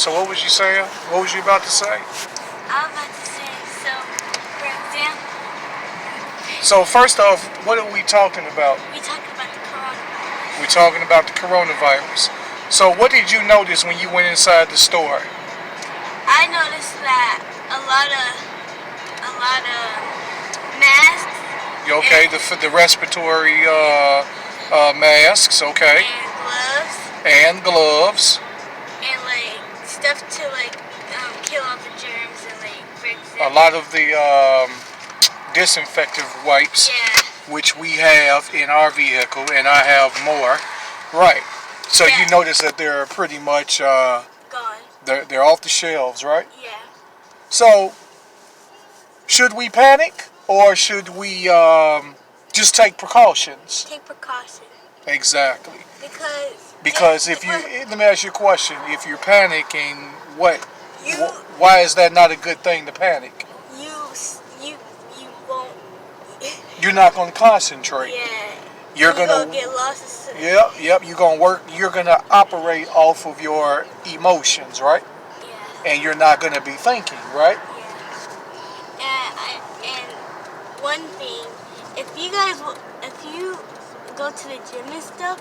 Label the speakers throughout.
Speaker 1: So what was you saying? What was you about to say?
Speaker 2: I was about to say, so, for example...
Speaker 1: So first off, what are we talking about?
Speaker 2: We talking about the coronavirus.
Speaker 1: We're talking about the coronavirus. So what did you notice when you went inside the store?
Speaker 2: I noticed that a lot of masks.
Speaker 1: Okay, the respiratory masks, okay.
Speaker 2: And gloves.
Speaker 1: And gloves.
Speaker 2: And like stuff to like kill off the germs and like bricks.
Speaker 1: A lot of the disinfectant wipes,
Speaker 2: yeah,
Speaker 1: which we have in our vehicle, and I have more. Right. So
Speaker 2: yeah.
Speaker 1: you notice that they're pretty much
Speaker 2: gone.
Speaker 1: They're off the shelves, right?
Speaker 2: Yeah.
Speaker 1: So should we panic or should we just take precautions?
Speaker 2: Take precautions.
Speaker 1: Exactly.
Speaker 2: Because
Speaker 1: if you let me ask you a question. If you're panicking, why is that not a good thing to panic?
Speaker 2: You won't.
Speaker 1: You're not going to concentrate.
Speaker 2: Yeah.
Speaker 1: You're gonna
Speaker 2: get lost.
Speaker 1: Yep. You're gonna work. You're gonna operate off of your emotions, right?
Speaker 2: Yeah.
Speaker 1: And you're not gonna be thinking, right?
Speaker 2: Yeah. And one thing, if you go to the gym and stuff,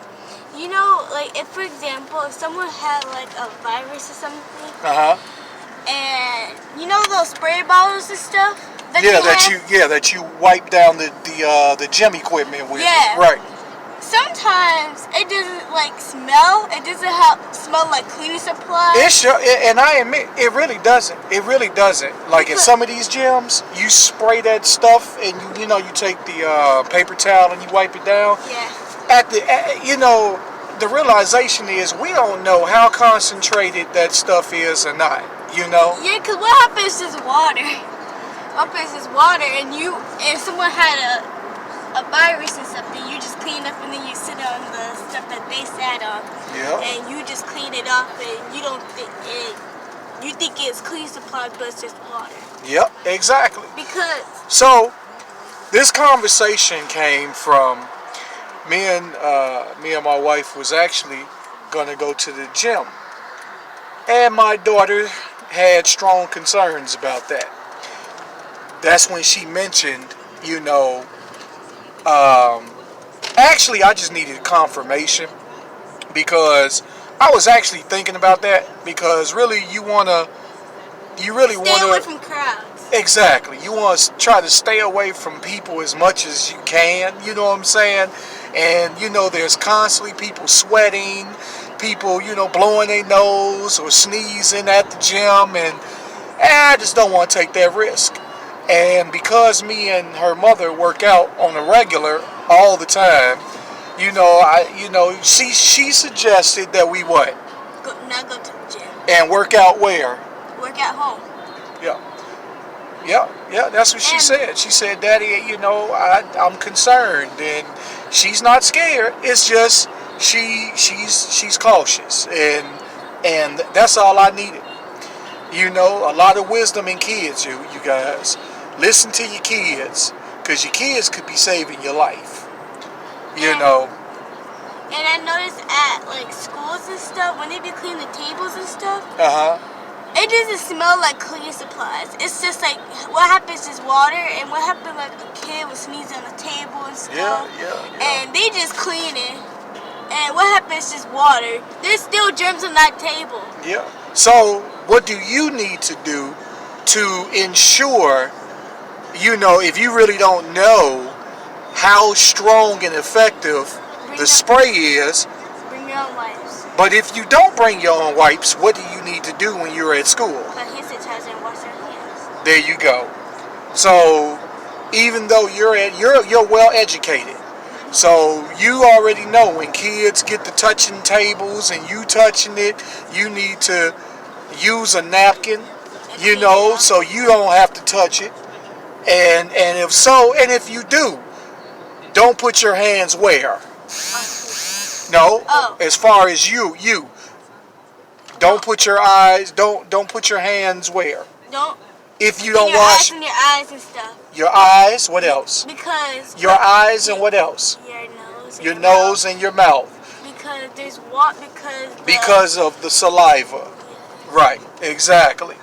Speaker 2: you know, like if for example, if someone had like a virus or something, and you know those spray bottles and stuff.
Speaker 1: That you wipe down the gym equipment with.
Speaker 2: Yeah.
Speaker 1: Right.
Speaker 2: Sometimes it doesn't like smell. It doesn't smell like cleaning supplies.
Speaker 1: And I admit it really doesn't. It really doesn't. Like in some of these gyms, you spray that stuff and you take the paper towel and you wipe it down.
Speaker 2: Yeah.
Speaker 1: The realization is we don't know how concentrated that stuff is or not. You know.
Speaker 2: Yeah, because what happens is water. And someone had a virus and something, you just clean up and then you sit on the stuff that they sat on.
Speaker 1: Yeah.
Speaker 2: And you just clean it off and you don't think you think it's clean supply, but it's just water.
Speaker 1: Yep, exactly.
Speaker 2: So
Speaker 1: this conversation came from me and my wife was actually gonna go to the gym. And my daughter had strong concerns about that. That's when she mentioned, actually I just needed confirmation because I was actually thinking about that because really you really want to
Speaker 2: stay away from crowds.
Speaker 1: Exactly. You want to try to stay away from people as much as you can, you know what I'm saying? And there's constantly people sweating, people, blowing their nose or sneezing at the gym, and I just don't want to take that risk. And because me and her mother work out on a regular all the time, she suggested that we what?
Speaker 2: Not go to the gym.
Speaker 1: And work out where?
Speaker 2: Work at home.
Speaker 1: Yeah, that's what she said. She said, Daddy, I'm concerned, and she's not scared. It's just she's cautious, and that's all I needed. A lot of wisdom in kids, you guys. Listen to your kids, because your kids could be saving your life.
Speaker 2: And I noticed at like schools and stuff, when they be cleaning the tables and stuff, it doesn't smell like cleaning supplies. It's just like what happens is water, and what happened like a kid was sneezing on the table and stuff.
Speaker 1: Yeah.
Speaker 2: And they just clean it, and what happens is just water. There's still germs on that table.
Speaker 1: Yeah. So what do you need to do to ensure? If you really don't know how strong and effective the spray is.
Speaker 2: Bring your own wipes.
Speaker 1: But if you don't bring your own wipes, what do you need to do when you're at school?
Speaker 2: Put hand sanitizer and wash your hands.
Speaker 1: There you go. So even though you're well educated, so you already know when kids get to touching tables and you touching it, you need to use a napkin, so you don't have to touch it. And if you do, don't put your hands where? No.
Speaker 2: Oh.
Speaker 1: As far as you don't put your eyes. Don't put your hands where?
Speaker 2: Don't.
Speaker 1: If you don't wash
Speaker 2: your eyes and stuff.
Speaker 1: Your eyes. What else?
Speaker 2: Because
Speaker 1: your eyes and what else?
Speaker 2: Your nose.
Speaker 1: Your nose and your mouth.
Speaker 2: Because there's what?
Speaker 1: Because of the saliva. Right, exactly.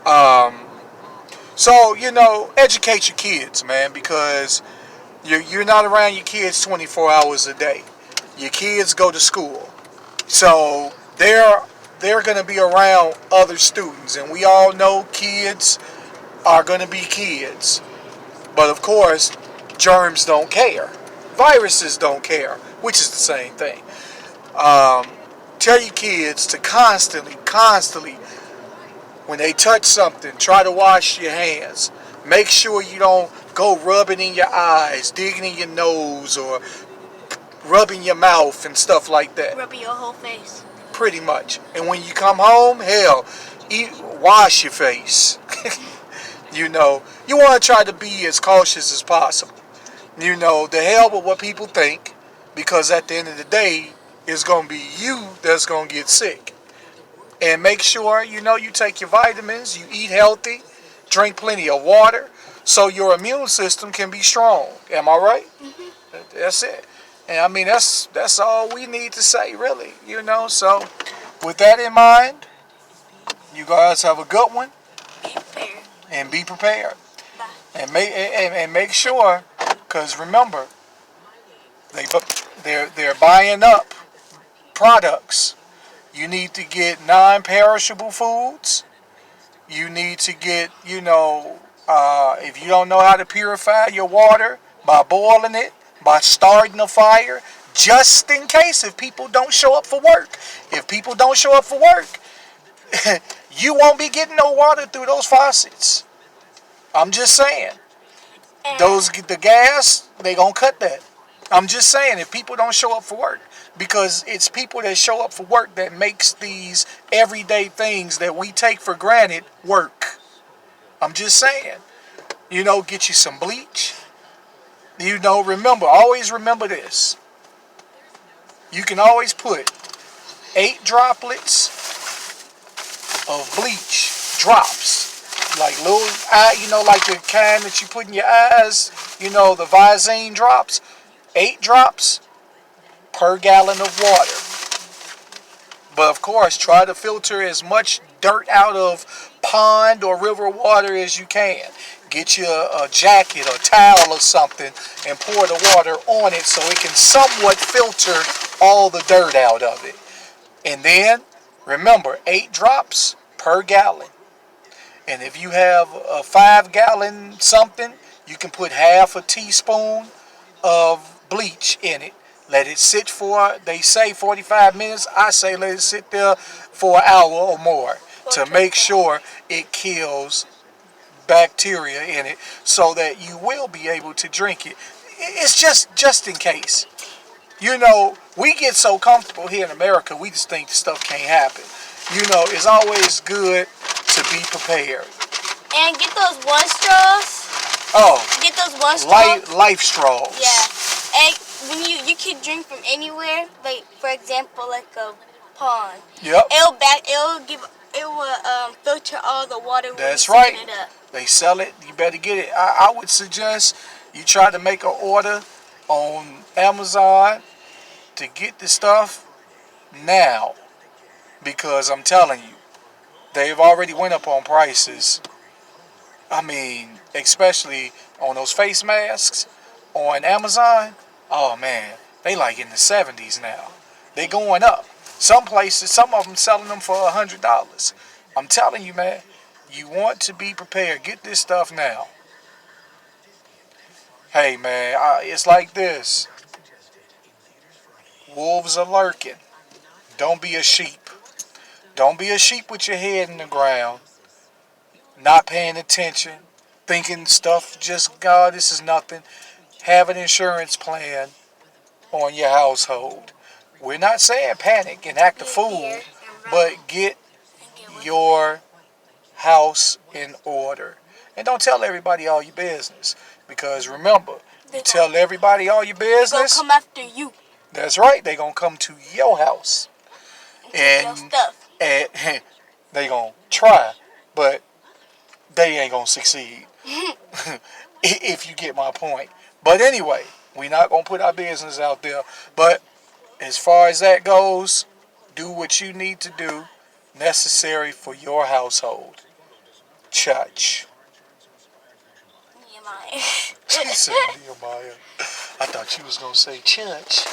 Speaker 1: Um, so, educate your kids, man, because you're not around your kids 24 hours a day. Your kids go to school. So they're going to be around other students. And we all know kids are going to be kids. But of course, germs don't care. Viruses don't care, which is the same thing. Um, Tell your kids to constantly, when they touch something, try to wash your hands. Make sure you don't go rubbing in your eyes, digging in your nose, or rubbing your mouth and stuff like that.
Speaker 2: Rubbing your whole face.
Speaker 1: Pretty much. And when you come home, hell, wash your face. You want to try to be as cautious as possible. The hell with what people think, because at the end of the day, it's going to be you that's going to get sick. And make sure, you take your vitamins, you eat healthy, drink plenty of water, so your immune system can be strong. Am I right?
Speaker 2: Mm-hmm.
Speaker 1: That's it. And I mean, that's all we need to say, really. So with that in mind, you guys have a good one.
Speaker 2: Be prepared.
Speaker 1: And be prepared.
Speaker 2: Bye.
Speaker 1: And make sure, because remember, they're buying up products. You need to get non-perishable foods. You need to get, if you don't know how to purify your water by boiling it, by starting a fire, just in case if people don't show up for work. If people don't show up for work, you won't be getting no water through those faucets. I'm just saying. The gas, they gonna cut that. I'm just saying, if people don't show up for work, because it's people that show up for work that makes these everyday things that we take for granted work. I'm just saying. Get you some bleach. Always remember this. You can always put 8 droplets of bleach, drops, like little like the kind that you put in your eyes, the Visine drops, 8 drops per gallon of water. But of course, try to filter as much dirt out of pond or river water as you can. Get you a jacket or towel or something and pour the water on it so it can somewhat filter all the dirt out of it. And then, remember, 8 drops per gallon. And if you have a 5-gallon something, you can put half a teaspoon of bleach in it. Let it sit for, they say 45 minutes. I say let it sit there for an hour or more to make sure it kills bacteria in it so that you will be able to drink it. It's just in case. We get so comfortable here in America, we just think stuff can't happen. It's always good to be prepared.
Speaker 2: And get those one straws.
Speaker 1: Oh.
Speaker 2: Get those one straws.
Speaker 1: Life straws.
Speaker 2: Yeah. And when you can drink from anywhere, like for example, like a pond.
Speaker 1: Yep.
Speaker 2: It will filter all the water.
Speaker 1: That's right. It up. They sell it. You better get it. I would suggest you try to make an order on Amazon to get the stuff now, because I'm telling you, they've already went up on prices. I mean, especially on those face masks on Amazon. Oh man, they like in the 70s now. They going up. Some places, some of them selling them for $100. I'm telling you, man, you want to be prepared. Get this stuff now. Hey, man, it's like this. Wolves are lurking. Don't be a sheep. Don't be a sheep with your head in the ground, not paying attention, thinking stuff just, God, this is nothing. Have an insurance plan on your household. We're not saying panic and act a fool, but get your house in order. And don't tell everybody all your business, because remember, you tell everybody all your business,
Speaker 2: they're gonna come after you.
Speaker 1: That's right, they're going to come to your house.
Speaker 2: And stuff.
Speaker 1: And they going to try, but they ain't going to succeed. If you get my point. But anyway, we're not going to put our business out there. But as far as that goes, do what you need to do. necessary for your household? Church.
Speaker 2: Nehemiah.
Speaker 1: She said Nehemiah. I thought you was going to say church.